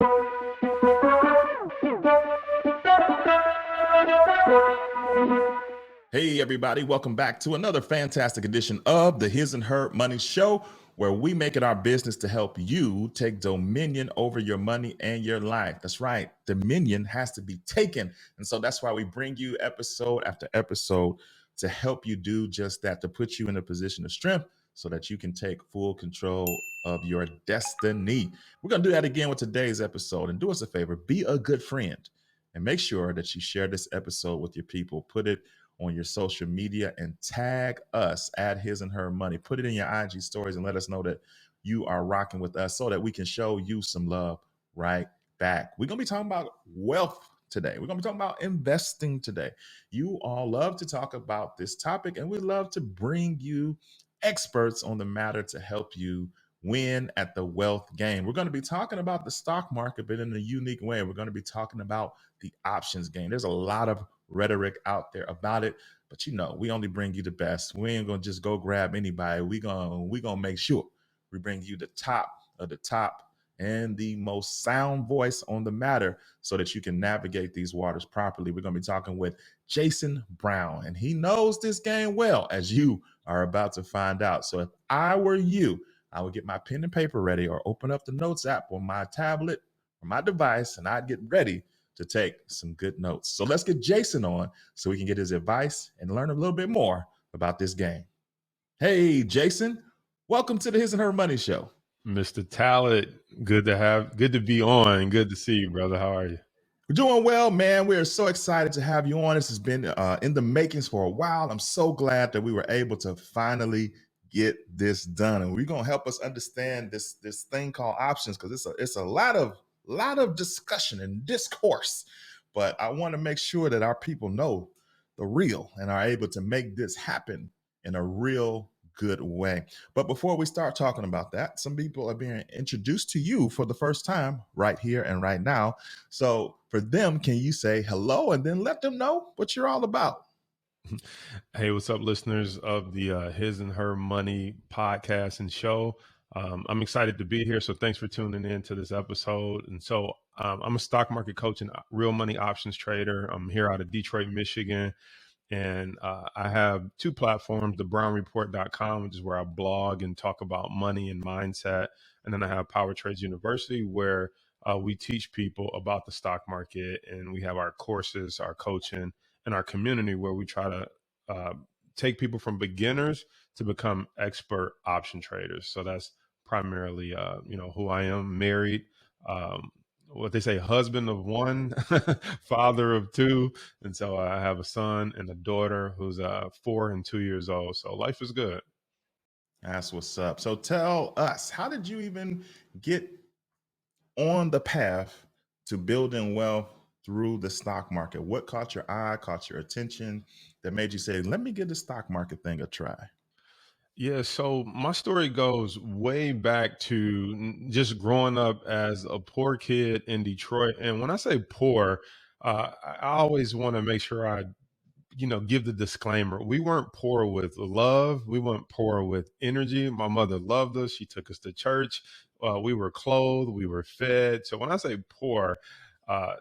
Hey, everybody, welcome back to another fantastic edition of the His and Her Money Show, where we make it our business to help you take dominion over your money and your life. That's right, dominion has to be taken. And so that's why we bring you episode after episode to help you do just that, to put you in a position of strength so that you can take full control of your destiny. We're going to do that again with today's episode. And do us a favor, be a good friend and make sure that you share this episode with your people. Put it on your social media and tag us at His and Her Money. Put it in your IG stories and let us know that you are rocking with us so that we can show you some love right back. We're going to be talking about wealth today. We're going to be talking about investing today. You all love to talk about this topic, and we love to bring you experts on the matter to help you win at the wealth game. We're going to be talking about the stock market, but in a unique way. We're going to be talking about the options game. There's a lot of rhetoric out there about it, but we only bring you the best. We ain't gonna just go grab anybody. We gonna make sure we bring you the top of the top and the most sound voice on the matter so that you can navigate these waters properly. We're gonna be talking with Jason Brown, and he knows this game well, as you are about to find out. So if I were you, I would get my pen and paper ready or open up the notes app on my tablet or my device, and I'd get ready to take some good notes. So let's get Jason on so we can get his advice and learn a little bit more about this game. Hey, Jason, welcome to the His and Her Money Show. Mr. Talent, good to be on. Good to see you, brother. How are you? We're doing well, man. We are so excited to have you on. This has been in the makings for a while. I'm so glad that we were able to finally get this done, and we're gonna help us understand this thing called options, because it's a lot of discussion and discourse. But I want to make sure that our people know the real and are able to make this happen in a real good way. But before we start talking about that, some people are being introduced to you for the first time right here and right now. So for them, can you say hello and then let them know what you're all about? Hey, what's up, listeners of the His and Her Money podcast and show? I'm excited to be here. So thanks for tuning in to this episode. And so I'm a stock market coach and real money options trader. I'm here out of Detroit, Michigan. And I have two platforms, thebrownreport.com, which is where I blog and talk about money and mindset. And then I have Power Trades University, where we teach people about the stock market. And we have our courses, our coaching, and our community where we try to take people from beginners to become expert option traders. So that's primarily, who I am. Married, what they say, husband of one, father of two. And so I have a son and a daughter who's 4 and 2 years old. So life is good. That's what's up. So tell us, how did you even get on the path to building wealth through the stock market? What caught your eye, caught your attention that made you say, let me give the stock market thing a try? Yeah, so my story goes way back to just growing up as a poor kid in Detroit. And when I say poor, I always want to make sure I give the disclaimer. We weren't poor with love. We weren't poor with energy. My mother loved us. She took us to church. We were clothed. We were fed. So when I say poor, uh,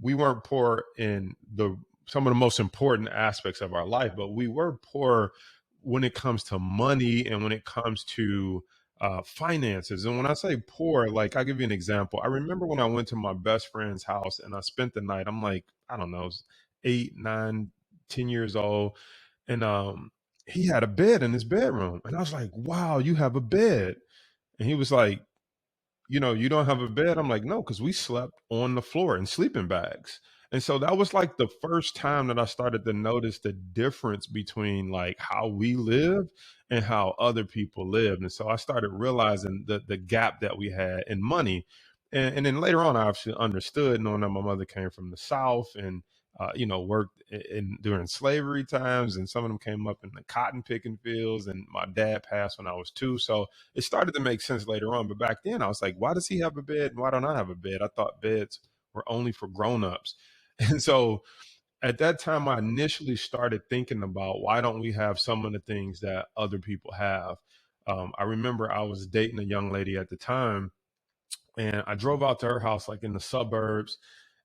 we weren't poor in some of the most important aspects of our life, but we were poor when it comes to money and when it comes to finances. And when I say poor, like, I'll give you an example. I remember when I went to my best friend's house and I spent the night. I'm like, I don't know, 8, 9, 10 years old. And he had a bed in his bedroom. And I was like, wow, you have a bed. And he was like, you don't have a bed? I'm like, no, because we slept on the floor in sleeping bags. And so that was like the first time that I started to notice the difference between like how we live and how other people lived. And so I started realizing the gap that we had in money. And then later on, I obviously understood, knowing that my mother came from the South and worked during slavery times, and some of them came up in the cotton picking fields. And my dad passed when I was 2, so it started to make sense later on. But back then, I was like, why does he have a bed and why don't I have a bed? I thought beds were only for grown-ups. And so at that time, I initially started thinking about, why don't we have some of the things that other people have? I remember I was dating a young lady at the time, And I drove out to her house, like in the suburbs,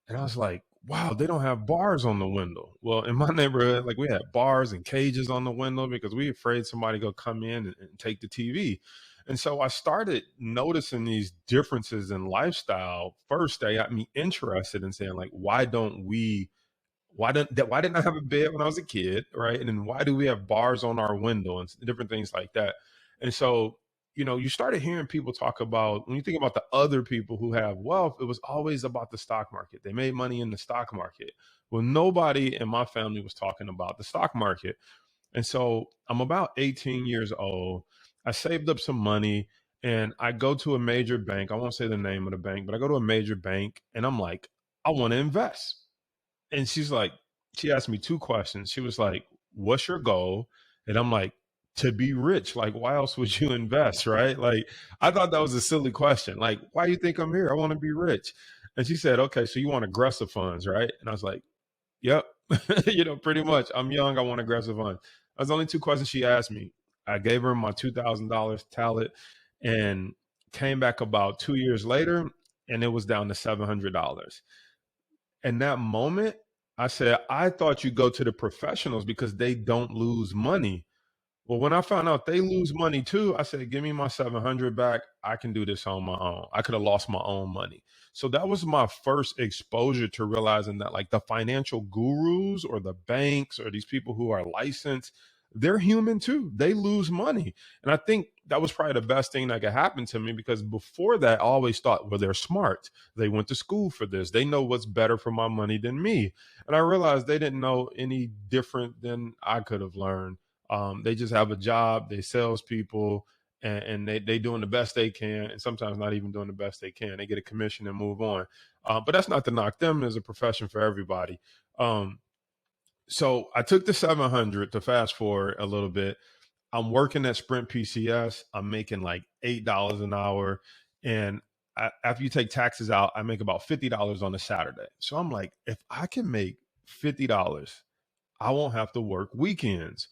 and I was like, wow, they don't have bars on the window. Well, in my neighborhood, like we had bars and cages on the window because we afraid somebody go come in and take the TV. And so I started noticing these differences in lifestyle. First, they got me interested in saying, like, why didn't I have a bed when I was a kid, right? And then why do we have bars on our window and different things like that? And so, you started hearing people talk about, when you think about the other people who have wealth, it was always about the stock market. They made money in the stock market. Well, nobody in my family was talking about the stock market. And so I'm about 18 years old. I saved up some money and I go to a major bank. I won't say the name of the bank, but I go to a major bank and I'm like, I want to invest. And she asked me two questions. She was like, what's your goal? And I'm like, to be rich. Like, why else would you invest? Right. Like, I thought that was a silly question. Like, why do you think I'm here? I want to be rich. And she said, okay, so you want aggressive funds, right? And I was like, yep. Pretty much. I'm young. I want aggressive funds. That's the only two questions she asked me. I gave her my $2,000 talent and came back about 2 years later and it was down to $700. In that moment, I said, I thought you go to the professionals because they don't lose money. Well, when I found out they lose money too, I said, give me my 700 back. I can do this on my own. I could have lost my own money. So that was my first exposure to realizing that like the financial gurus or the banks or these people who are licensed, they're human too. They lose money. And I think that was probably the best thing that could happen to me because before that, I always thought, well, they're smart. They went to school for this. They know what's better for my money than me. And I realized they didn't know any different than I could have learned. They just have a job, they salespeople, and they doing the best they can, and sometimes not even doing the best they can. They get a commission and move on. But that's not to knock them. There's a profession for everybody. Um, so I took the 700 to fast forward a little bit. I'm working at Sprint PCS. I'm making like $8 an hour, and after you take taxes out, I make about $50 on a Saturday. So I'm like, if I can make $50, I won't have to work weekends.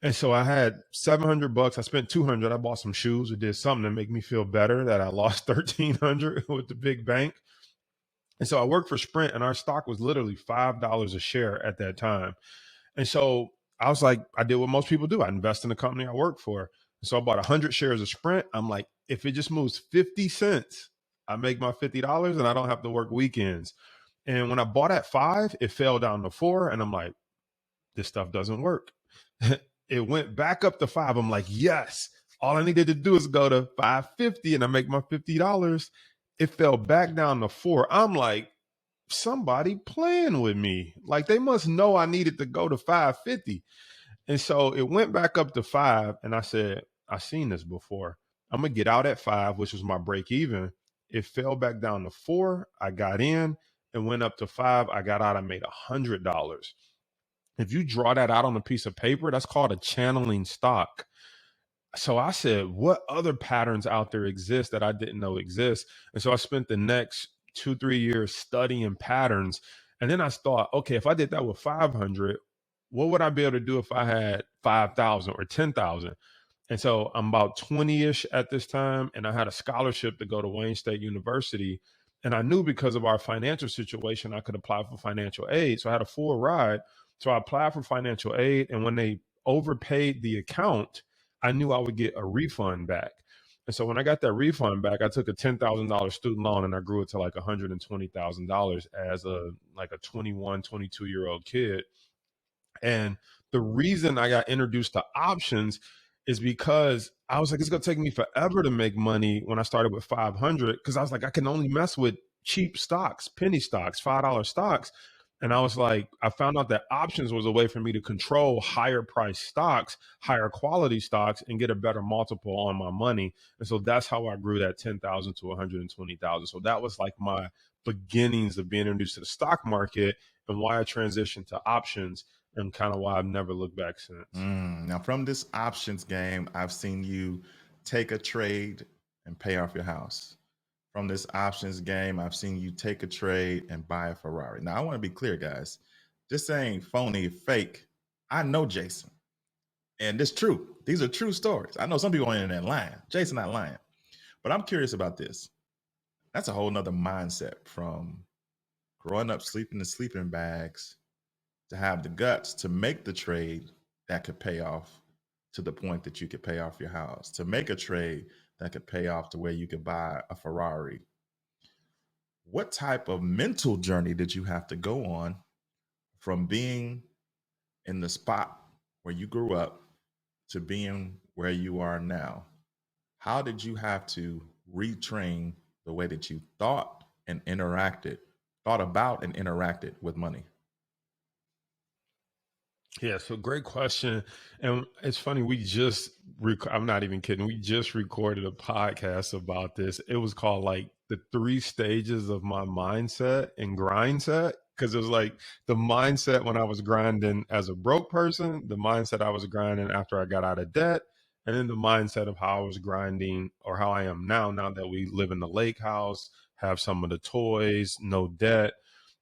And so I had $700. I spent 200. I bought some shoes or did something to make me feel better that I lost 1,300 with the big bank. And so I worked for Sprint and our stock was literally $5 a share at that time. And so I was like, I did what most people do. I invest in the company I work for. So I bought 100 shares of Sprint. I'm like, if it just moves 50 cents, I make my $50 and I don't have to work weekends. And when I bought at 5, it fell down to 4. And I'm like, this stuff doesn't work. It went back up to 5. I'm like, yes, all I needed to do is go to 550 and I make my $50. It fell back down to 4. I'm like, somebody playing with me. Like they must know I needed to go to 550. And so it went back up to 5. And I said, I've seen this before. I'm going to get out at 5, which was my break even. It fell back down to 4. I got in and went up to 5. I got out. I made $100. If you draw that out on a piece of paper, that's called a channeling stock. So I said, what other patterns out there exist that I didn't know exist? And so I spent the next 2-3 years studying patterns. And then I thought, okay, if I did that with 500, what would I be able to do if I had 5,000 or 10,000? And so I'm about 20-ish at this time. And I had a scholarship to go to Wayne State University. And I knew because of our financial situation, I could apply for financial aid. So I had a full ride. So I applied for financial aid. And when they overpaid the account, I knew I would get a refund back. And so when I got that refund back, I took a $10,000 student loan and I grew it to like $120,000 as a 21, 22-year-old kid. And the reason I got introduced to options is because I was like, it's going to take me forever to make money when I started with 500. Cause I was like, I can only mess with cheap stocks, penny stocks, $5 stocks. And I was like, I found out that options was a way for me to control higher price stocks, higher quality stocks, and get a better multiple on my money. And so that's how I grew that 10,000 to 120,000. So that was like my beginnings of being introduced to the stock market and why I transitioned to options and kind of why I've never looked back since. Now, from this options game, I've seen you take a trade and pay off your house. From this options game, I've seen you take a trade and buy a Ferrari. Now, I want to be clear, guys. This ain't phony, fake. I know Jason, and it's true. These are true stories. I know some people on the internet lying. Jason not lying, but I'm curious about this. That's a whole nother mindset from growing up sleeping in sleeping bags to have the guts to make the trade that could pay off to the point that you could pay off your house, to make a trade that could pay off to where you could buy a Ferrari. What type of mental journey did you have to go on from being in the spot where you grew up to being where you are now? How did you have to retrain the way that you thought about and interacted with money? Yeah, so great question. And it's funny, I'm not even kidding. We just recorded a podcast about this. It was called like the 3 stages of my mindset and grind set. Cause it was like the mindset when I was grinding as a broke person, the mindset I was grinding after I got out of debt, and then the mindset of how I was grinding or how I am now that we live in the lake house, have some of the toys, no debt.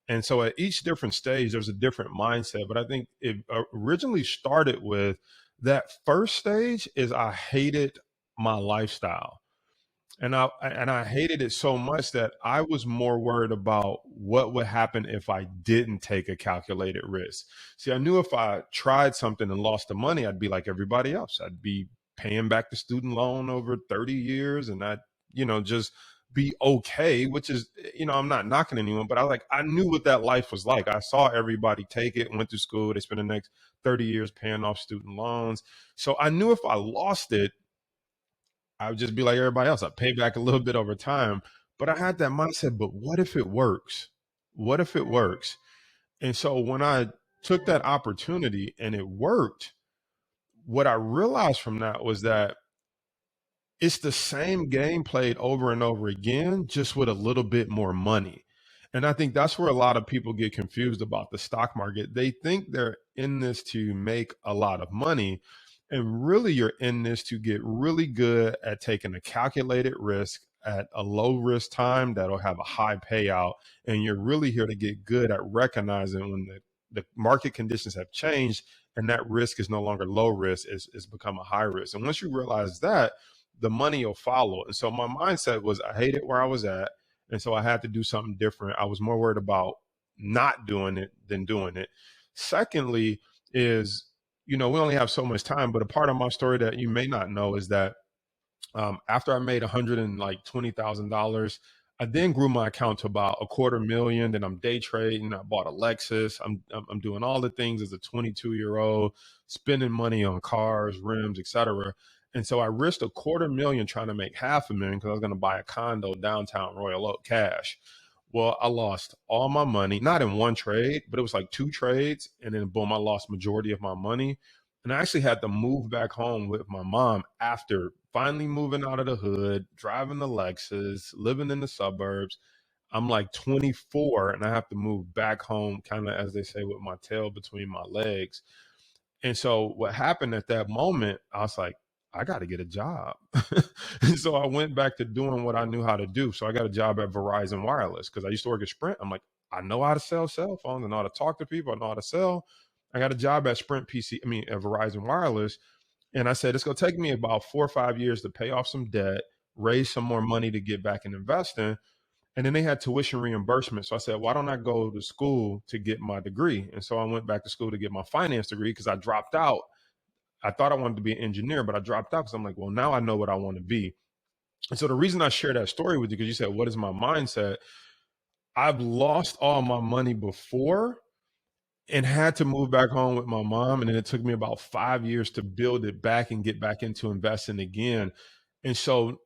And so at each different stage, there's a different mindset. But I think it originally started with that first stage is I hated my lifestyle. And I hated it so much that I was more worried about what would happen if I didn't take a calculated risk. See, I knew if I tried something and lost the money, I'd be like everybody else. I'd be paying back the student loan over 30 years and I'd, just be okay, which is, I'm not knocking anyone, but I knew what that life was like. I saw everybody take it, went to school, they spent the next 30 years paying off student loans. So I knew if I lost it, I would just be like everybody else. I pay back a little bit over time. But I had that mindset, but what if it works? What if it works? And so when I took that opportunity and it worked, what I realized from that was that it's the same game played over and over again, just with a little bit more money. And I think that's where a lot of people get confused about the stock market. They think they're in this to make a lot of money. And really, you're in this to get really good at taking a calculated risk at a low risk time that'll have a high payout. And you're really here to get good at recognizing when the market conditions have changed and that risk is no longer low risk, it's become a high risk. And once you realize that, the money will follow. And so my mindset was I hated where I was at. And so I had to do something different. I was more worried about not doing it than doing it. Secondly, is, we only have so much time, but a part of my story that you may not know is that after I made $120,000, I then grew my account to about $250,000. Then I'm day trading. I bought a Lexus. I'm doing all the things as a 22-year-old, spending money on cars, rims, etc. And so I risked $250,000 trying to make $500,000 because I was going to buy a condo downtown Royal Oak cash. Well, I lost all my money, not in one trade, but it was like 2 trades. And then boom, I lost majority of my money. And I actually had to move back home with my mom after finally moving out of the hood, driving the Lexus, living in the suburbs. I'm like 24 and I have to move back home, kind of as they say, with my tail between my legs. And so what happened at that moment, I was like, I got to get a job. And so I went back to doing what I knew how to do. So I got a job at Verizon Wireless because I used to work at Sprint. I'm like, I know how to sell cell phones. I know how to talk to people. I know how to sell. I got a job at at Verizon Wireless. And I said, it's going to take me about 4 or 5 years to pay off some debt, raise some more money to get back and investing. And then they had tuition reimbursement. So I said, why don't I go to school to get my degree? And so I went back to school to get my finance degree because I dropped out. I thought I wanted to be an engineer, but I dropped out because I'm like, well, now I know what I want to be. And so the reason I share that story with you, because you said, what is my mindset? I've lost all my money before and had to move back home with my mom. And then it took me about 5 years to build it back and get back into investing again. And so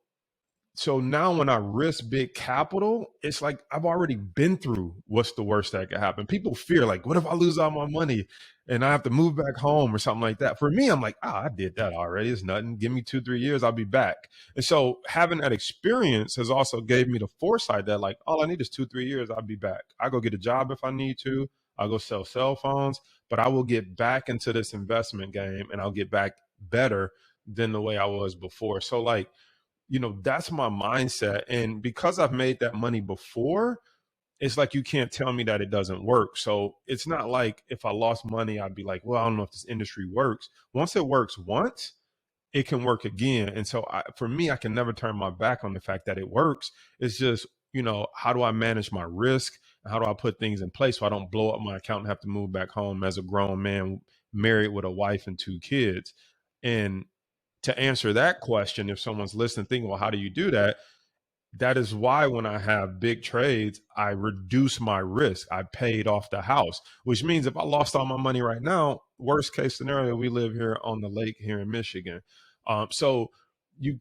now when I risk big capital, it's like I've already been through what's the worst that could happen. People fear, like, what if I lose all my money and I have to move back home or something like that? For me, I'm like, I did that already. It's nothing. Give me 2-3 years, I'll be back. And so having that experience has also gave me the foresight that like, all I need is 2-3 years, I'll be back. I'll go get a job if I need to. I'll go sell cell phones, but I will get back into this investment game and I'll get back better than the way I was before. So like, that's my mindset. And because I've made that money before, it's like you can't tell me that it doesn't work. So it's not like if I lost money, I'd be like, well, I don't know if this industry works. Once it works once, it can work again. And so for me, I can never turn my back on the fact that it works. It's just how do I manage my risk? And how do I put things in place so I don't blow up my account and have to move back home as a grown man married with a wife and 2 kids? And to answer that question, if someone's listening, thinking, well, how do you do that? That is why when I have big trades, I reduce my risk. I paid off the house, which means if I lost all my money right now, worst case scenario, we live here on the lake here in Michigan. So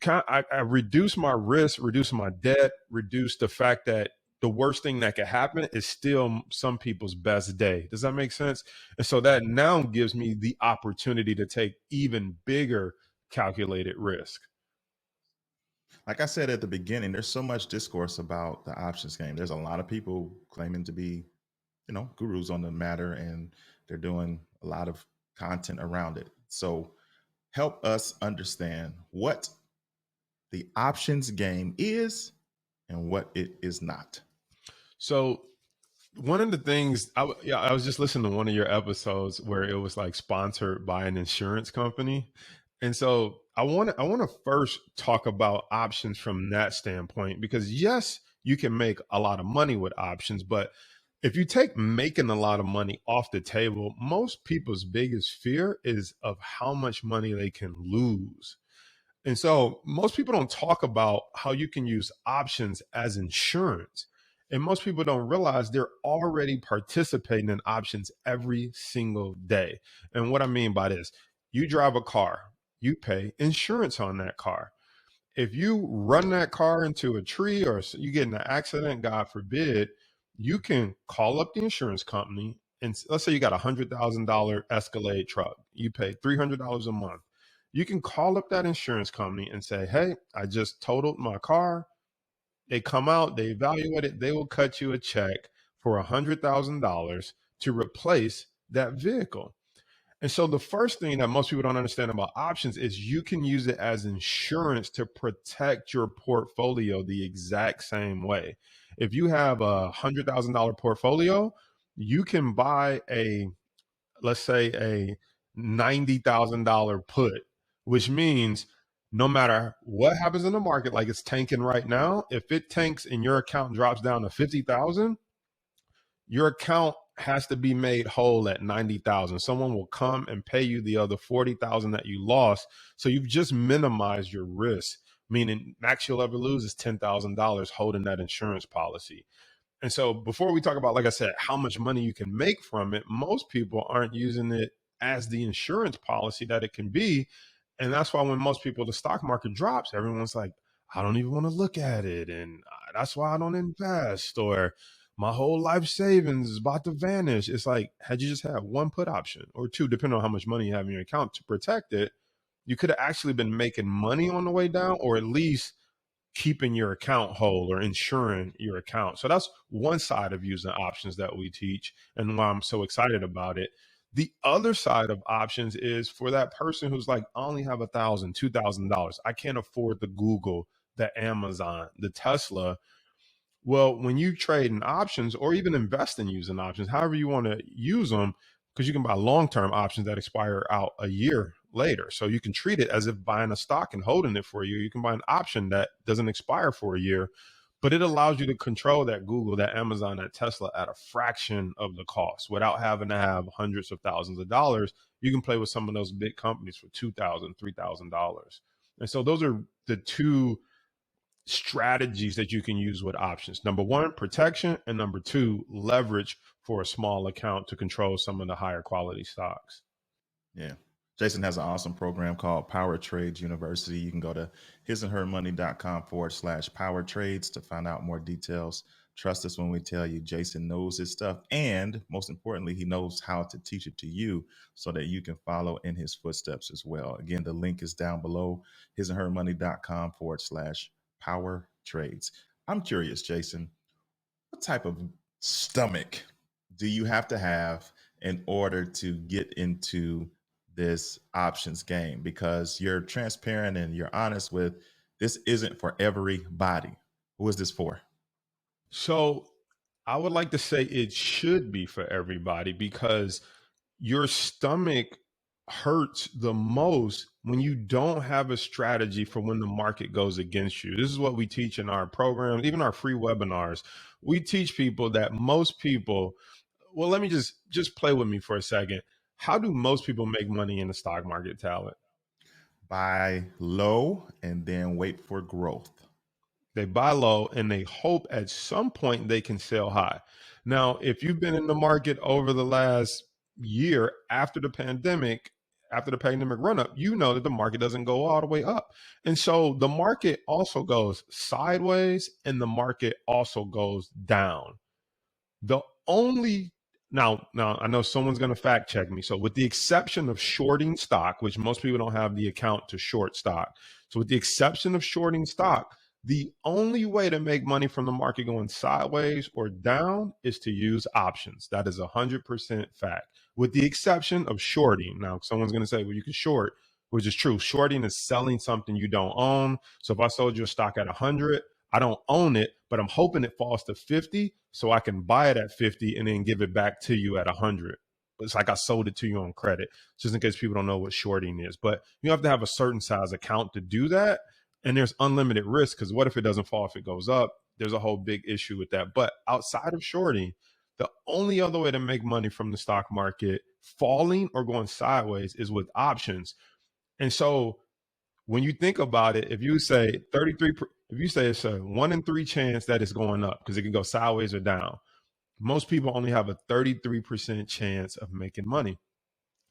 I reduce my risk, reduce my debt, reduce the fact that the worst thing that could happen is still some people's best day. Does that make sense? And so that now gives me the opportunity to take even bigger calculated risk. Like I said at the beginning, there's so much discourse about the options game. There's a lot of people claiming to be, gurus on the matter, and they're doing a lot of content around it. So help us understand what the options game is and what it is not. So one of the things I was just listening to one of your episodes where it was like sponsored by an insurance company. And so I want to first talk about options from that standpoint, because yes, you can make a lot of money with options, but if you take making a lot of money off the table, most people's biggest fear is of how much money they can lose. And so most people don't talk about how you can use options as insurance. And most people don't realize they're already participating in options every single day. And what I mean by this, you drive a car, you pay insurance on that car. If you run that car into a tree or you get in an accident, God forbid, you can call up the insurance company and let's say you got $100,000 Escalade truck. You pay $300 a month. You can call up that insurance company and say, hey, I just totaled my car. They come out, they evaluate it, they will cut you a check for $100,000 to replace that vehicle. And so the first thing that most people don't understand about options is you can use it as insurance to protect your portfolio the exact same way. If you have $100,000 portfolio, you can buy let's say a $90,000 put, which means no matter what happens in the market, like it's tanking right now, if it tanks and your account drops down to 50,000, your account has to be made whole at 90,000. Someone will come and pay you the other 40,000 that you lost. So you've just minimized your risk, meaning max you'll ever lose is $10,000 holding that insurance policy. And so before we talk about, like I said, how much money you can make from it, most people aren't using it as the insurance policy that it can be. And that's why when most people, the stock market drops, everyone's like, I don't even want to look at it. And that's why I don't invest, or my whole life savings is about to vanish. It's like, had you just had one put option or two, depending on how much money you have in your account to protect it, you could have actually been making money on the way down, or at least keeping your account whole or insuring your account. So that's one side of using options that we teach and why I'm so excited about it. The other side of options is for that person who's like, I only have $1,000, $2,000. I can't afford the Google, the Amazon, the Tesla. Well, when you trade in options or even invest in using options, however you want to use them, because you can buy long-term options that expire out a year later. So you can treat it as if buying a stock and holding it for a year. You can buy an option that doesn't expire for a year, but it allows you to control that Google, that Amazon, that Tesla at a fraction of the cost without having to have hundreds of thousands of dollars. You can play with some of those big companies for $2,000, $3,000. And so those are the two strategies that you can use with options. Number one, protection, and number two, leverage for a small account to control some of the higher quality stocks. Yeah. Jason has an awesome program called Power Trades University. You can go to hisandhermoney.com/power trades to find out more details. Trust us when we tell you Jason knows his stuff. And most importantly, he knows how to teach it to you so that you can follow in his footsteps as well. Again, the link is down below, hisandhermoney.com/power trades. I'm curious, Jason, what type of stomach do you have to have in order to get into this options game? Because you're transparent and you're honest with this isn't for everybody. Who is this for? So I would like to say it should be for everybody, because your stomach hurts the most when you don't have a strategy for when the market goes against you. This is what we teach in our programs, even our free webinars. We teach people that most people, well, let me just play with me for a second. How do most people make money in the stock market, Talent? Buy low and then wait for growth. They buy low and they hope at some point they can sell high. Now, if you've been in the market over the last year after the pandemic run up, you know that the market doesn't go all the way up. And so the market also goes sideways and the market also goes down. The only now I know someone's going to fact check me. So with the exception of shorting stock, which most people don't have the account to short stock. So with the exception of shorting stock, the only way to make money from the market going sideways or down is to use options. That is 100% fact, with the exception of shorting. Now, someone's going to say, well, you can short, which is true. Shorting is selling something you don't own. So if I sold you a stock at 100, I don't own it, but I'm hoping it falls to 50 so I can buy it at 50 and then give it back to you at 100. It's like I sold it to you on credit, just in case people don't know what shorting is. But you have to have a certain size account to do that. And there's unlimited risk, because what if it doesn't fall if it goes up? There's a whole big issue with that. But outside of shorting, the only other way to make money from the stock market falling or going sideways is with options. And so when you think about it, if you say 33, if you say it's a 1 in 3 chance that it's going up because it can go sideways or down, most people only have a 33% chance of making money.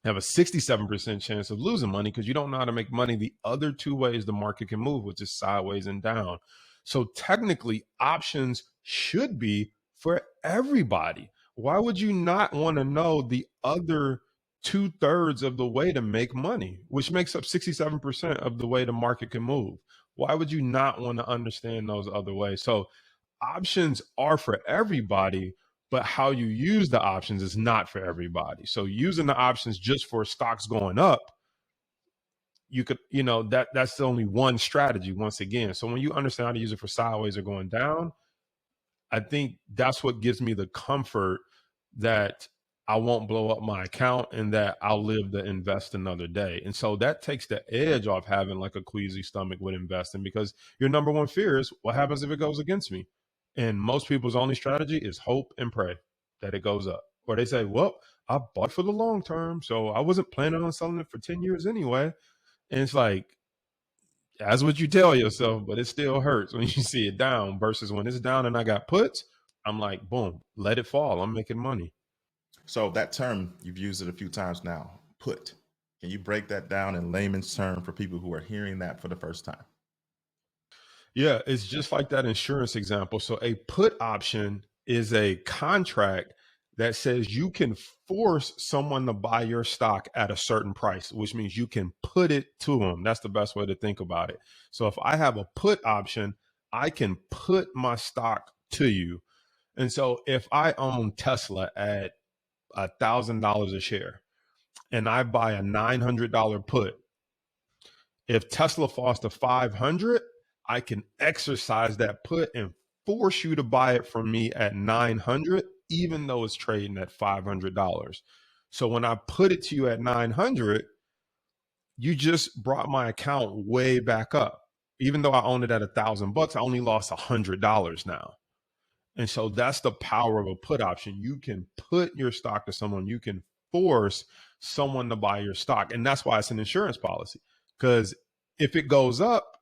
Have a 67% chance of losing money because you don't know how to make money the other two ways the market can move, which is sideways and down. So technically, options should be for everybody. Why would you not want to know the other 2/3 of the way to make money, which makes up 67% of the way the market can move? Why would you not want to understand those other ways? So options are for everybody, but how you use the options is not for everybody. So using the options just for stocks going up, you could, that's only one strategy once again. So when you understand how to use it for sideways or going down, I think that's what gives me the comfort that I won't blow up my account and that I'll live to invest another day. And so that takes the edge off having like a queasy stomach with investing, because your number one fear is what happens if it goes against me? And most people's only strategy is hope and pray that it goes up. Or they say, well, I bought for the long term, so I wasn't planning on selling it for 10 years anyway. And it's like, that's what you tell yourself, but it still hurts when you see it down versus when it's down and I got puts, I'm like, boom, let it fall. I'm making money. So that term, you've used it a few times now, put. Can you break that down in layman's term for people who are hearing that for the first time? Yeah, it's just like that insurance example. So a put option is a contract that says you can force someone to buy your stock at a certain price, which means you can put it to them. That's the best way to think about it. So if I have a put option, I can put my stock to you. And so if I own Tesla at $1,000 a share and I buy a $900 put, if Tesla falls to 500, I can exercise that put and force you to buy it from me at 900, even though it's trading at $500. So when I put it to you at 900, you just brought my account way back up. Even though I own it at $1,000, I only lost $100 now. And so that's the power of a put option. You can put your stock to someone. You can force someone to buy your stock. And that's why it's an insurance policy. Because if it goes up,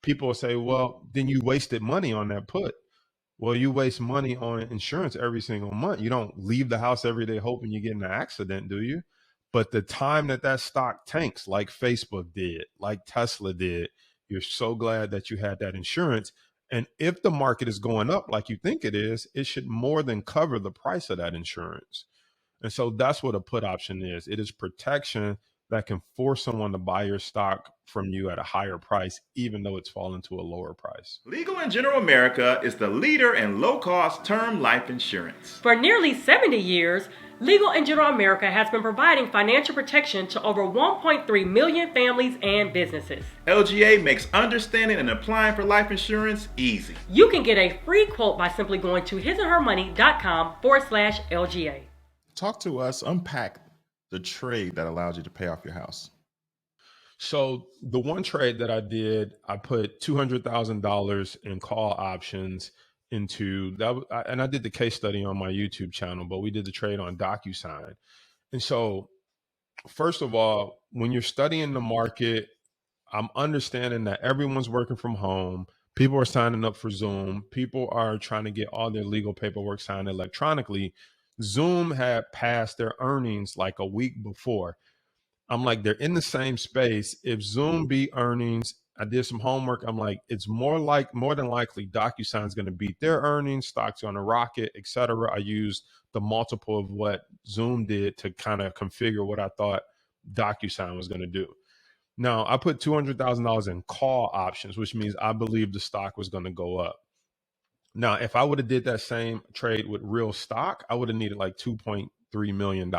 people will say, well, then you wasted money on that put. Well, you waste money on insurance every single month. You don't leave the house every day hoping you get in an accident, do you? But the time that stock tanks, like Facebook did, like Tesla did, you're so glad that you had that insurance. And if the market is going up like you think it is, it should more than cover the price of that insurance. And so that's what a put option is. It is protection that can force someone to buy your stock from you at a higher price, even though it's fallen to a lower price. Legal & General America is the leader in low-cost term life insurance. For nearly 70 years, Legal & General America has been providing financial protection to over 1.3 million families and businesses. LGA makes understanding and applying for life insurance easy. You can get a free quote by simply going to hisandhermoney.com/LGA. Talk to us, unpack the trade that allows you to pay off your house. So the one trade that I did, I put $200,000 in call options into that, and I did the case study on my YouTube channel, but we did the trade on DocuSign. And so, first of all, when you're studying the market, I'm understanding that everyone's working from home. People are signing up for Zoom. People are trying to get all their legal paperwork signed electronically. Zoom had passed their earnings like a week before. I'm like, they're in the same space. If Zoom beat earnings, I did some homework. I'm like, it's more than likely DocuSign is going to beat their earnings, stocks going to rocket, et cetera. I used the multiple of what Zoom did to kind of configure what I thought DocuSign was going to do. Now, I put $200,000 in call options, which means I believe the stock was going to go up. Now, if I would have did that same trade with real stock, I would have needed like $2.3 million.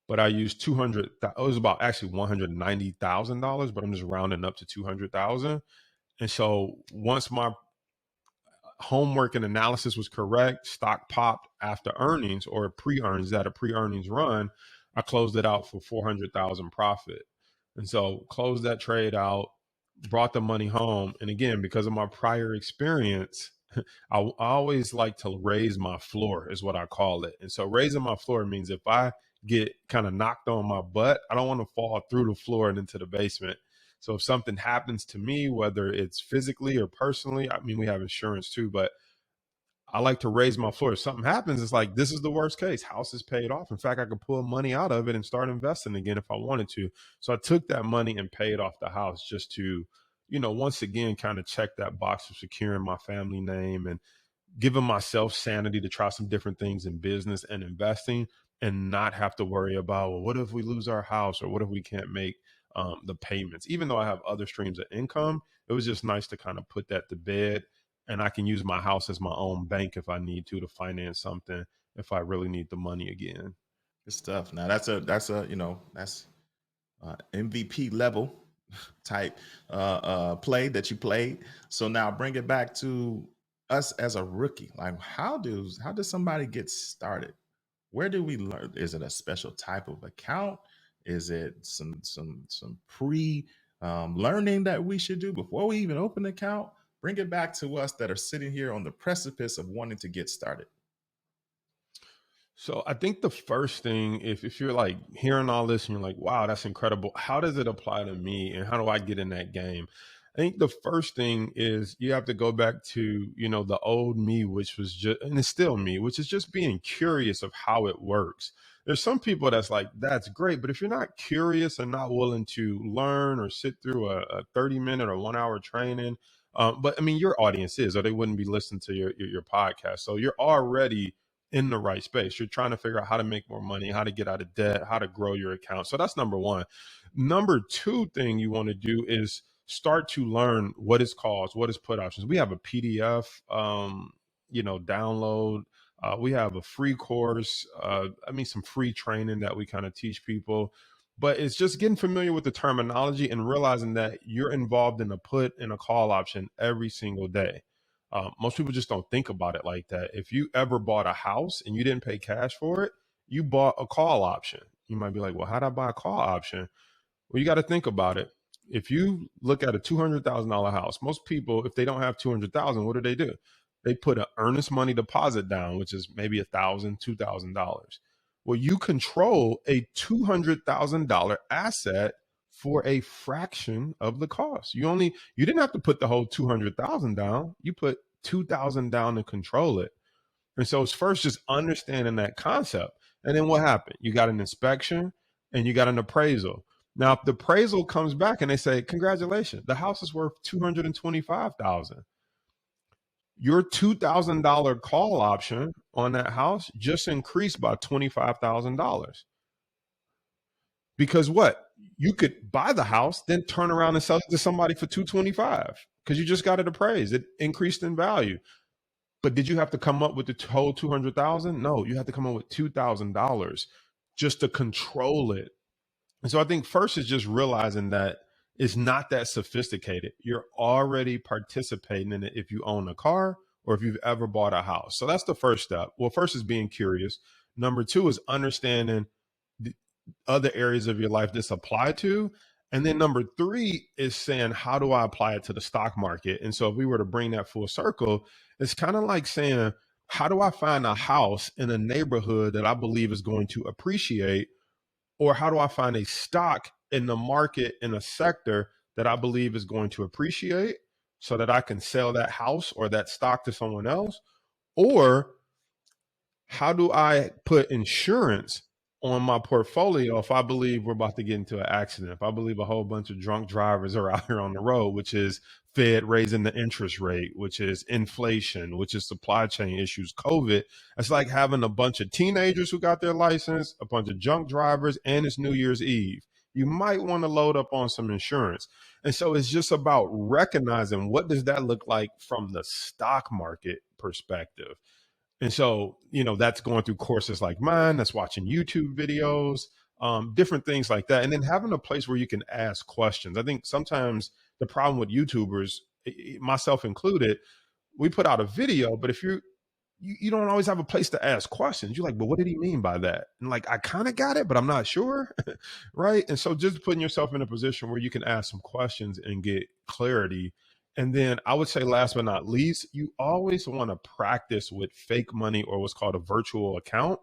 But I used 200. It was about actually $190,000, but I'm just rounding up to 200,000. And so once my homework and analysis was correct, stock popped after earnings or pre-earnings, that a pre-earnings run, I closed it out for 400,000 profit. And so closed that trade out, brought the money home. And again, because of my prior experience, I always like to raise my floor is what I call it. And so raising my floor means if I get kind of knocked on my butt, I don't want to fall through the floor and into the basement. So if something happens to me, whether it's physically or personally, I mean, we have insurance too, but I like to raise my floor. If something happens, it's like, this is the worst case. House is paid off. In fact, I could pull money out of it and start investing again if I wanted to. So I took that money and paid off the house just to, once again, kind of check that box of securing my family name and giving myself sanity to try some different things in business and investing and not have to worry about, well, what if we lose our house or what if we can't make the payments? Even though I have other streams of income, it was just nice to kind of put that to bed. And I can use my house as my own bank if I need to finance something if I really need the money again. Good stuff. Now that's MVP level type play that you played. So now bring it back to us as a rookie. Like how does somebody get started? Where do we learn? Is it a special type of account? Is it some pre learning that we should do before we even open an account? Bring it back to us that are sitting here on the precipice of wanting to get started. So I think the first thing, if you're like hearing all this and you're like, wow, that's incredible. How does it apply to me and how do I get in that game? I think the first thing is you have to go back to, the old me, which was just, and it's still me, which is just being curious of how it works. There's some people that's like, that's great. But if you're not curious and not willing to learn or sit through a 30-minute or 1 hour training, but I mean, your audience is, or they wouldn't be listening to your podcast. So you're already in the right space. You're trying to figure out how to make more money, how to get out of debt, how to grow your account. So that's number one. Number two thing you want to do is start to learn what is calls, what is put options. We have a PDF, download. We have a free course. Some free training that we kind of teach people. But it's just getting familiar with the terminology and realizing that you're involved in a put and a call option every single day. Most people just don't think about it like that. If you ever bought a house and you didn't pay cash for it, you bought a call option. You might be like, well, how did I buy a call option? Well, you got to think about it. If you look at a $200,000 house, most people, if they don't have $200,000, what do? They put an earnest money deposit down, which is maybe $1,000, $2,000. Well, you control a $200,000 asset for a fraction of the cost. You didn't have to put the whole 200,000 down. You put 2,000 down to control it. And so it's first just understanding that concept. And then what happened? You got an inspection and you got an appraisal. Now, if the appraisal comes back and they say, congratulations, the house is worth 225,000. Your $2,000 call option on that house just increased by $25,000. Because what? You could buy the house, then turn around and sell it to somebody for $225 because you just got it appraised. It increased in value. But did you have to come up with the whole $200,000? No, you had to come up with $2,000 just to control it. And so I think first is just realizing that it's not that sophisticated. You're already participating in it if you own a car or if you've ever bought a house. So that's the first step. Well, first is being curious. Number two is understanding the other areas of your life this apply to. And then number three is saying, how do I apply it to the stock market? And so if we were to bring that full circle, it's kind of like saying, how do I find a house in a neighborhood that I believe is going to appreciate? Or how do I find a stock in the market in a sector that I believe is going to appreciate so that I can sell that house or that stock to someone else? Or how do I put insurance on my portfolio if I believe we're about to get into an accident? If I believe a whole bunch of drunk drivers are out here on the road, which is Fed raising the interest rate, which is inflation, which is supply chain issues, COVID. It's like having a bunch of teenagers who got their license, a bunch of junk drivers, and it's New Year's Eve. You might want to load up on some insurance. And so it's just about recognizing what does that look like from the stock market perspective. And so, that's going through courses like mine, that's watching YouTube videos, different things like that. And then having a place where you can ask questions. I think sometimes the problem with YouTubers, myself included, we put out a video, but if you don't always have a place to ask questions. You're like, but what did he mean by that? And like, I kind of got it, but I'm not sure. Right. And so just putting yourself in a position where you can ask some questions and get clarity. And then I would say last but not least, you always want to practice with fake money or what's called a virtual account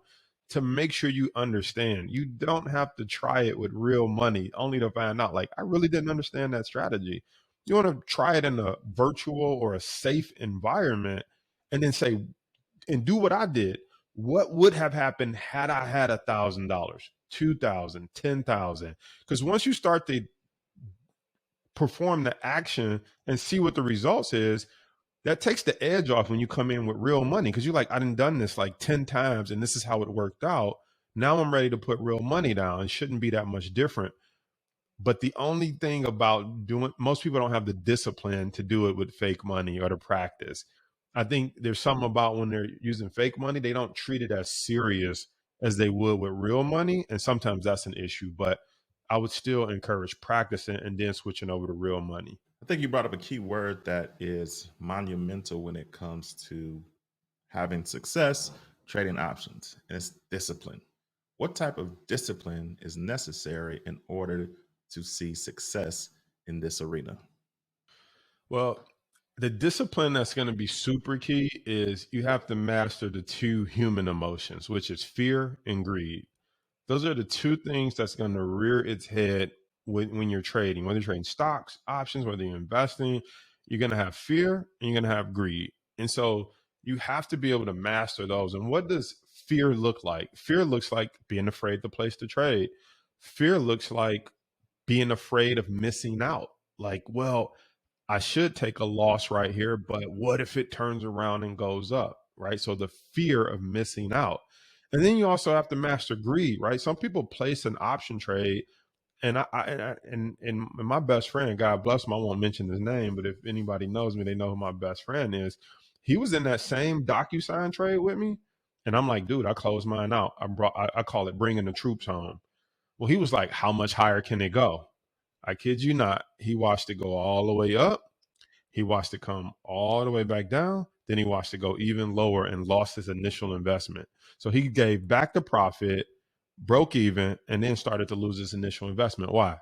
to make sure you understand. You don't have to try it with real money only to find out, like, I really didn't understand that strategy. You want to try it in a virtual or a safe environment and then say, and do what I did. What would have happened had I had $1,000, $2,000, $10,000? Because once you start to perform the action and see what the results is, that takes the edge off when you come in with real money. Because you're like, I done this like 10 times and this is how it worked out. Now I'm ready to put real money down. It shouldn't be that much different. But the only thing about most people don't have the discipline to do it with fake money or to practice. I think there's something about when they're using fake money, they don't treat it as serious as they would with real money. And sometimes that's an issue, but I would still encourage practicing and then switching over to real money. I think you brought up a key word that is monumental when it comes to having success trading options, and it's discipline. What type of discipline is necessary in order to see success in this arena? Well, the discipline that's going to be super key is you have to master the two human emotions, which is fear and greed. Those are the two things that's going to rear its head when you're trading, whether you're trading stocks, options, whether you're investing. You're going to have fear and you're going to have greed. And so you have to be able to master those. And what does fear look like? Fear looks like being afraid to place the trade. Fear looks like being afraid of missing out. Like, well, I should take a loss right here, but what if it turns around and goes up, right? So the fear of missing out. And then you also have to master greed, right? Some people place an option trade, and and my best friend, God bless him, I won't mention his name, but if anybody knows me, they know who my best friend is. He was in that same DocuSign trade with me, and I'm like, dude, I closed mine out. I call it bringing the troops home. Well, he was like, how much higher can it go? I kid you not. He watched it go all the way up. He watched it come all the way back down. Then he watched it go even lower and lost his initial investment. So he gave back the profit, broke even, and then started to lose his initial investment. Why?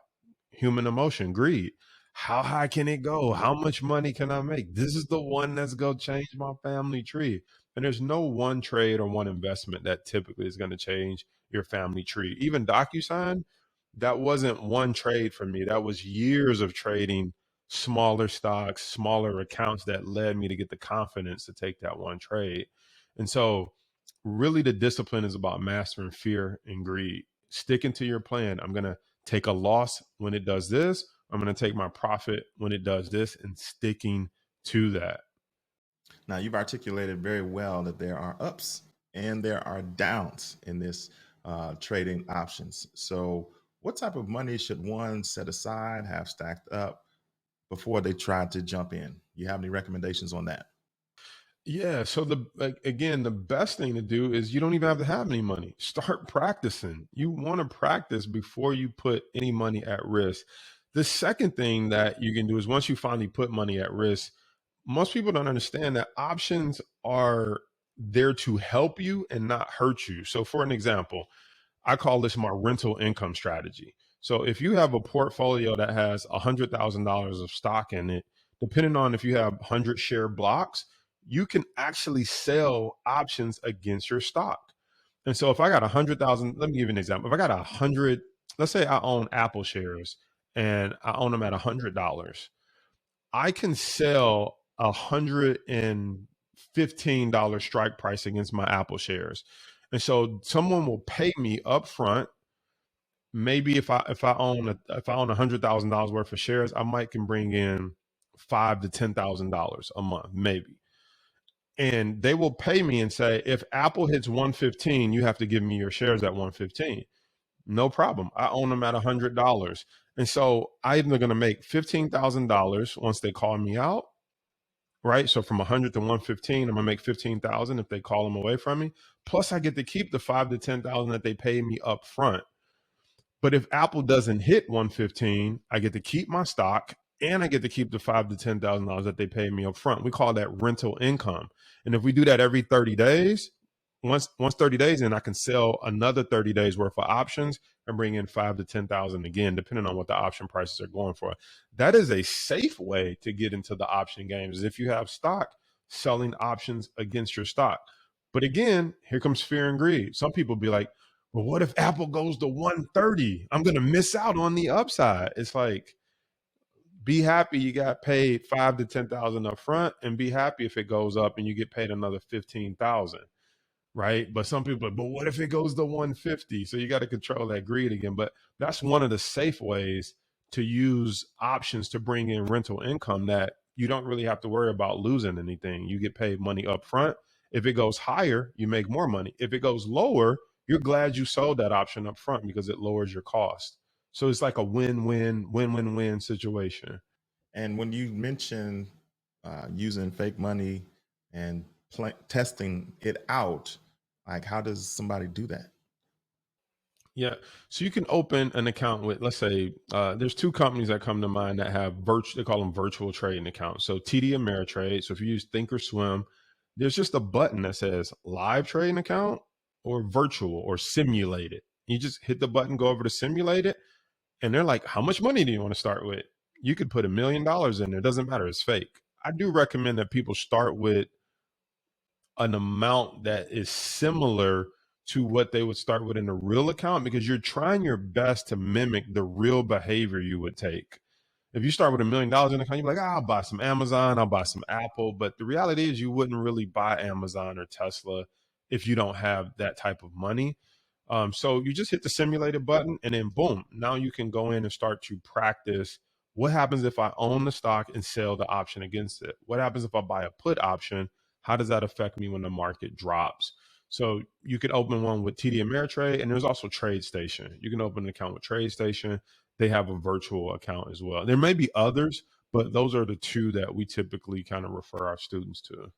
Human emotion, greed. How high can it go? How much money can I make? This is the one that's going to change my family tree. And there's no one trade or one investment that typically is going to change your family tree. Even DocuSign, that wasn't one trade for me. That was years of trading smaller stocks, smaller accounts that led me to get the confidence to take that one trade. And so really the discipline is about mastering fear and greed, sticking to your plan. I'm going to take a loss when it does this. I'm going to take my profit when it does this, and sticking to that. Now, you've articulated very well that there are ups and there are downs in this trading options. So what type of money should one set aside, have stacked up before they try to jump in? You have any recommendations on that? Yeah. So again, the best thing to do is you don't even have to have any money. Start practicing. You want to practice before you put any money at risk. The second thing that you can do is once you finally put money at risk, most people don't understand that options are there to help you and not hurt you. So for an example, I call this my rental income strategy. So if you have a portfolio that has $100,000 of stock in it, depending on if you have 100 share blocks, you can actually sell options against your stock. And so if I got 100,000, let me give you an example. If I got 100, let's say I own Apple shares and I own them at $100, I can sell $115 strike price against my Apple shares. And so someone will pay me up front. Maybe if I own $100,000 worth of shares, I might can bring in $5,000 to $10,000 a month, maybe. And they will pay me and say, if Apple hits 115, you have to give me your shares at 115. No problem. I own them at $100. And so I'm going to make $15,000 once they call me out, right? So from 100 to 115, I'm going to make 15,000 if they call them away from me. Plus I get to keep the 5 to 10,000 that they pay me up front. But if Apple doesn't hit 115, I get to keep my stock and I get to keep the $5,000 to $10,000 that they pay me up front. We call that rental income. And if we do that every 30 days, once 30 days in, I can sell another 30 days worth of options and bring in 5,000 to 10,000 again, depending on what the option prices are going for. That is a safe way to get into the option games. Is if you have stock, selling options against your stock. But again, here comes fear and greed. Some people be like, well, what if Apple goes to 130? I'm going to miss out on the upside. It's like, be happy you got paid 5,000 to 10,000 up front, and be happy if it goes up and you get paid another 15,000. Right. But some people, but what if it goes to 150? So you got to control that greed again. But that's one of the safe ways to use options to bring in rental income, that you don't really have to worry about losing anything. You get paid money up front. If it goes higher, you make more money. If it goes lower, you're glad you sold that option up front because it lowers your cost. So it's like a win-win situation. And when you mention using fake money and testing it out, like, how does somebody do that? Yeah. So you can open an account with, let's say, there's two companies that come to mind that have they call them virtual trading accounts. So TD Ameritrade. So if you use Thinkorswim, there's just a button that says live trading account or virtual or simulated. You just hit the button, go over to simulate it. And they're like, how much money do you want to start with? You could put $1 million in there. It doesn't matter. It's fake. I do recommend that people start with an amount that is similar to what they would start with in a real account, because you're trying your best to mimic the real behavior you would take. If you start with $1 million in an account, you're like, I'll buy some Amazon, I'll buy some Apple. But the reality is you wouldn't really buy Amazon or Tesla if you don't have that type of money. So you just hit the simulated button and then boom, now you can go in and start to practice. What happens if I own the stock and sell the option against it? What happens if I buy a put option? How does that affect me when the market drops? So you could open one with TD Ameritrade, and there's also TradeStation. You can open an account with TradeStation. They have a virtual account as well. There may be others, but those are the two that we typically kind of refer our students to.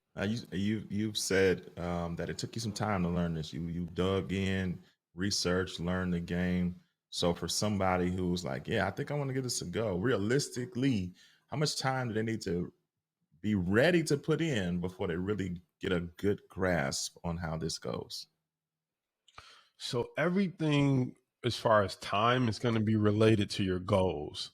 You've said that it took you some time to learn this. You dug in, researched, learned the game. So for somebody who's like, yeah, I think I want to give this a go, realistically, how much time do they need to be ready to put in before they really get a good grasp on how this goes? So everything as far as time is going to be related to your goals.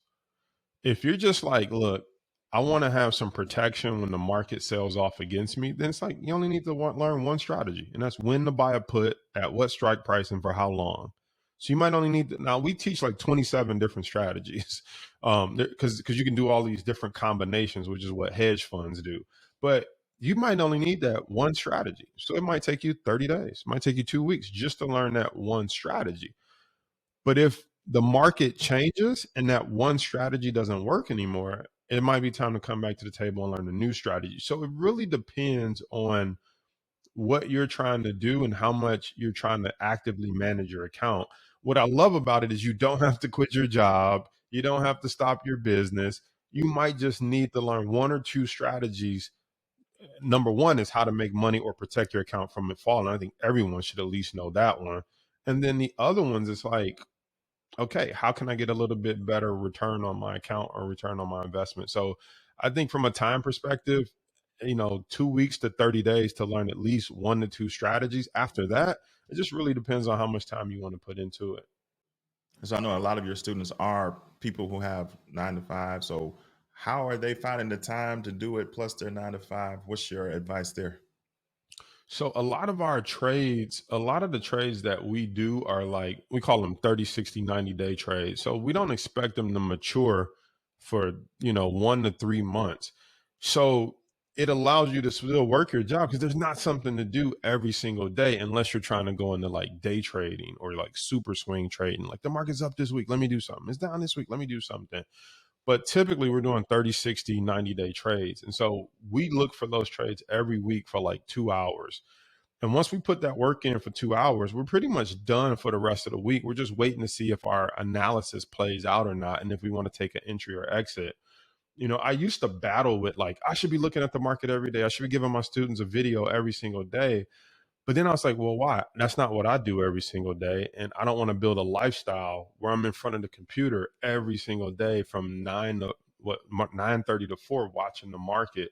If you're just like, look, I want to have some protection when the market sells off against me, then it's like you only need to learn one strategy, and that's when to buy a put, at what strike price, and for how long. So you might only need to, now we teach like 27 different strategies, because you can do all these different combinations, which is what hedge funds do. But you might only need that one strategy. So it might take you 30 days, it might take you 2 weeks just to learn that one strategy. But if the market changes and that one strategy doesn't work anymore, it might be time to come back to the table and learn a new strategy. So it really depends on what you're trying to do and how much you're trying to actively manage your account. What I love about it is you don't have to quit your job. You don't have to stop your business. You might just need to learn one or two strategies. Number one is how to make money or protect your account from it falling. I think everyone should at least know that one. And then the other ones is like, okay, how can I get a little bit better return on my account or return on my investment? So I think from a time perspective, 2 weeks to 30 days to learn at least 1 to 2 strategies. After that, it just really depends on how much time you want to put into it. So I know a lot of your students are people who have 9 to 5. So how are they finding the time to do it plus their 9 to 5? What's your advice there? So a lot of our trades, a lot of the trades that we do are like, we call them 30, 60, 90-day trades. So we don't expect them to mature for, 1 to 3 months. So it allows you to still work your job because there's not something to do every single day unless you're trying to go into like day trading or like super swing trading. Like the market's up this week, let me do something. It's down this week, let me do something. But typically we're doing 30, 60, 90-day trades. And so we look for those trades every week for like 2 hours. And once we put that work in for 2 hours, we're pretty much done for the rest of the week. We're just waiting to see if our analysis plays out or not, and if we want to take an entry or exit. I used to battle with like, I should be looking at the market every day. I should be giving my students a video every single day. But then I was like, well, why? That's not what I do every single day. And I don't want to build a lifestyle where I'm in front of the computer every single day from 9:30 to 4 watching the market.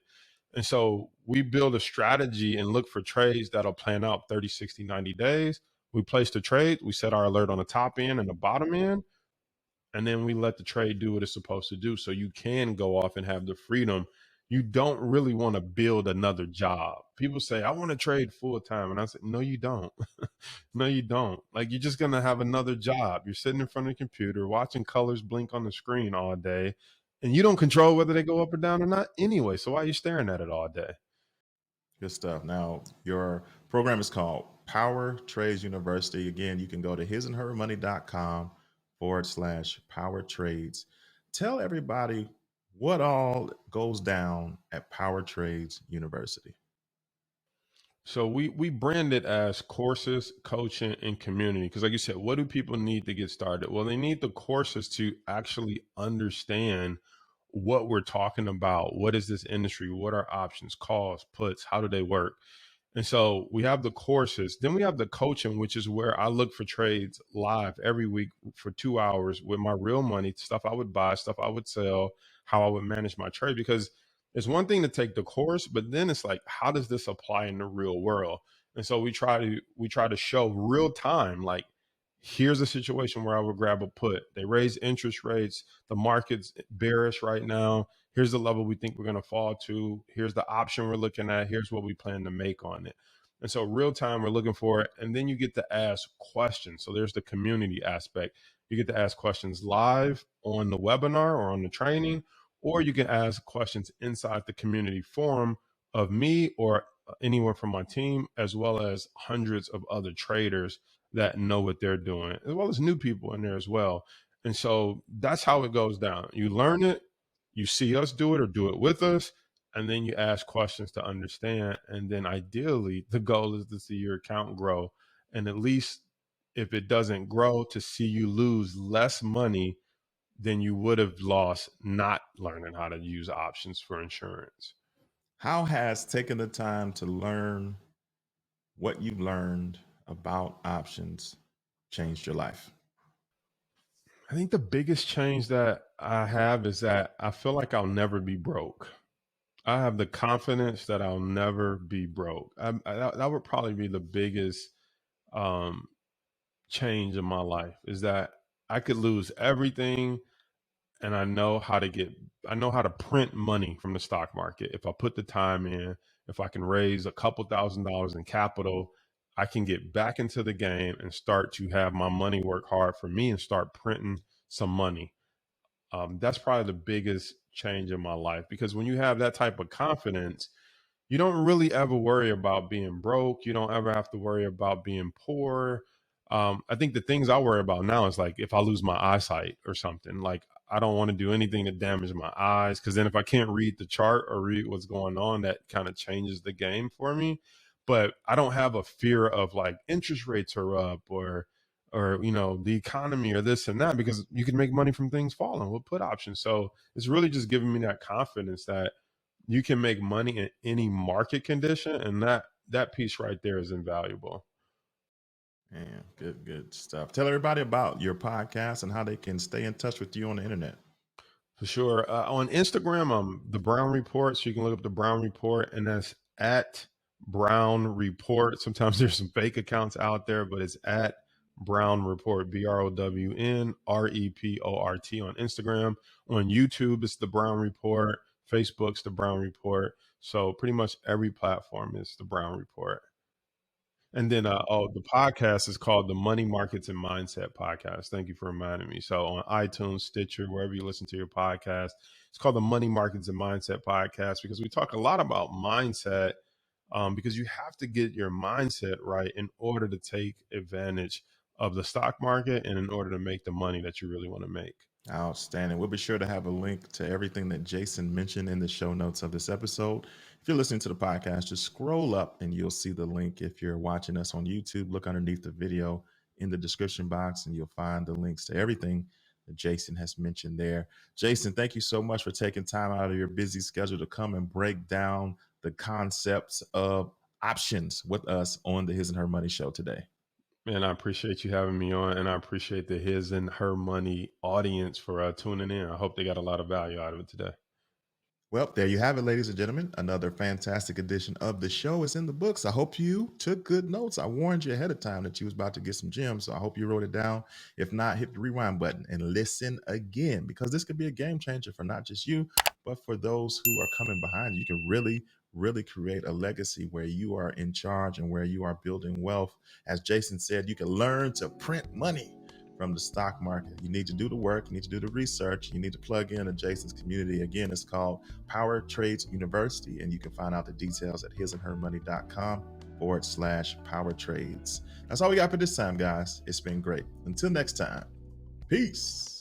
And so we build a strategy and look for trades that'll plan out 30, 60, 90 days. We place the trade, we set our alert on the top end and the bottom end, and then we let the trade do what it's supposed to do. So you can go off and have the freedom. You don't really want to build another job. People say, I want to trade full time. And I say, no, you don't. No, you don't. Like, you're just going to have another job. You're sitting in front of the computer, watching colors blink on the screen all day, and you don't control whether they go up or down or not anyway. So why are you staring at it all day? Good stuff. Now, your program is called Power Trades University. Again, you can go to hisandhermoney.com/power trades. Tell everybody what all goes down at Power Trades University. So we brand it as courses, coaching, and community. Because like you said, what do people need to get started? Well, they need the courses to actually understand what we're talking about. What is this industry? What are options, calls, puts? How do they work? And so we have the courses. Then we have the coaching, which is where I look for trades live every week for 2 hours with my real money, stuff I would buy, stuff I would sell, how I would manage my trade. Because it's one thing to take the course, but then it's like, how does this apply in the real world? And so we try to show real time, like, here's a situation where I would grab a put. They raise interest rates. The market's bearish right now. Here's the level we think we're going to fall to. Here's the option we're looking at. Here's what we plan to make on it. And so real time, we're looking for it. And then you get to ask questions. So there's the community aspect. You get to ask questions live on the webinar or on the training, or you can ask questions inside the community forum of me or anyone from my team, as well as hundreds of other traders that know what they're doing, as well as new people in there as well. And so that's how it goes down. You learn it, you see us do it or do it with us, and then you ask questions to understand. And then ideally, the goal is to see your account grow. And at least if it doesn't grow, to see you lose less money than you would have lost not learning how to use options for insurance. How has taking the time to learn what you've learned about options changed your life? I think the biggest change that I have is that I feel like I'll never be broke. I have the confidence that I'll never be broke. That would probably be the biggest um, change in my life, is that I could lose everything, and I know how to print money from the stock market. If I put the time in, if I can raise a couple $1,000s in capital, I can get back into the game and start to have my money work hard for me and start printing some money. That's probably the biggest change in my life, because when you have that type of confidence, you don't really ever worry about being broke. You don't ever have to worry about being poor. I think the things I worry about now is like if I lose my eyesight or something, like I don't want to do anything to damage my eyes, because then if I can't read the chart or read what's going on, that kind of changes the game for me. But I don't have a fear of like interest rates are up or the economy or this and that, because you can make money from things falling with put options. So it's really just giving me that confidence that you can make money in any market condition, and that piece right there is invaluable. Man, good stuff. Tell everybody about your podcast and how they can stay in touch with you on the internet. For sure. On Instagram, The Brown Report. So you can look up The Brown Report, and that's at Brown Report. Sometimes there's some fake accounts out there, but it's at Brown Report, BROWNREPORT on Instagram. On YouTube, it's The Brown Report. Facebook's The Brown Report. So pretty much every platform is The Brown Report. And then, the podcast is called the Money Markets and Mindset Podcast. Thank you for reminding me. So on iTunes, Stitcher, wherever you listen to your podcast, it's called the Money Markets and Mindset Podcast because we talk a lot about mindset, because you have to get your mindset right in order to take advantage of the stock market and in order to make the money that you really want to make. Outstanding. We'll be sure to have a link to everything that Jason mentioned in the show notes of this episode. If you're listening to the podcast, just scroll up and you'll see the link. If you're watching us on YouTube, look underneath the video in the description box and you'll find the links to everything that Jason has mentioned there. Jason, thank you so much for taking time out of your busy schedule to come and break down the concepts of options with us on the His and Her Money Show today. Man, I appreciate you having me on, and I appreciate the His and Her Money audience for tuning in. I hope they got a lot of value out of it today. Well, there you have it, ladies and gentlemen. Another fantastic edition of the show is in the books. I hope you took good notes. I warned you ahead of time that you was about to get some gems, so I hope you wrote it down. If not, hit the rewind button and listen again, because this could be a game changer for not just you, but for those who are coming behind you. You can really create a legacy where you are in charge and where you are building wealth. As Jason said, you can learn to print money from the stock market. You need to do the work. You need to do the research. You need to plug in to Jason's community. Again, it's called Power Trades University, and you can find out the details at hisandhermoney.com/Power Trades. That's all we got for this time, guys. It's been great. Until next time, peace.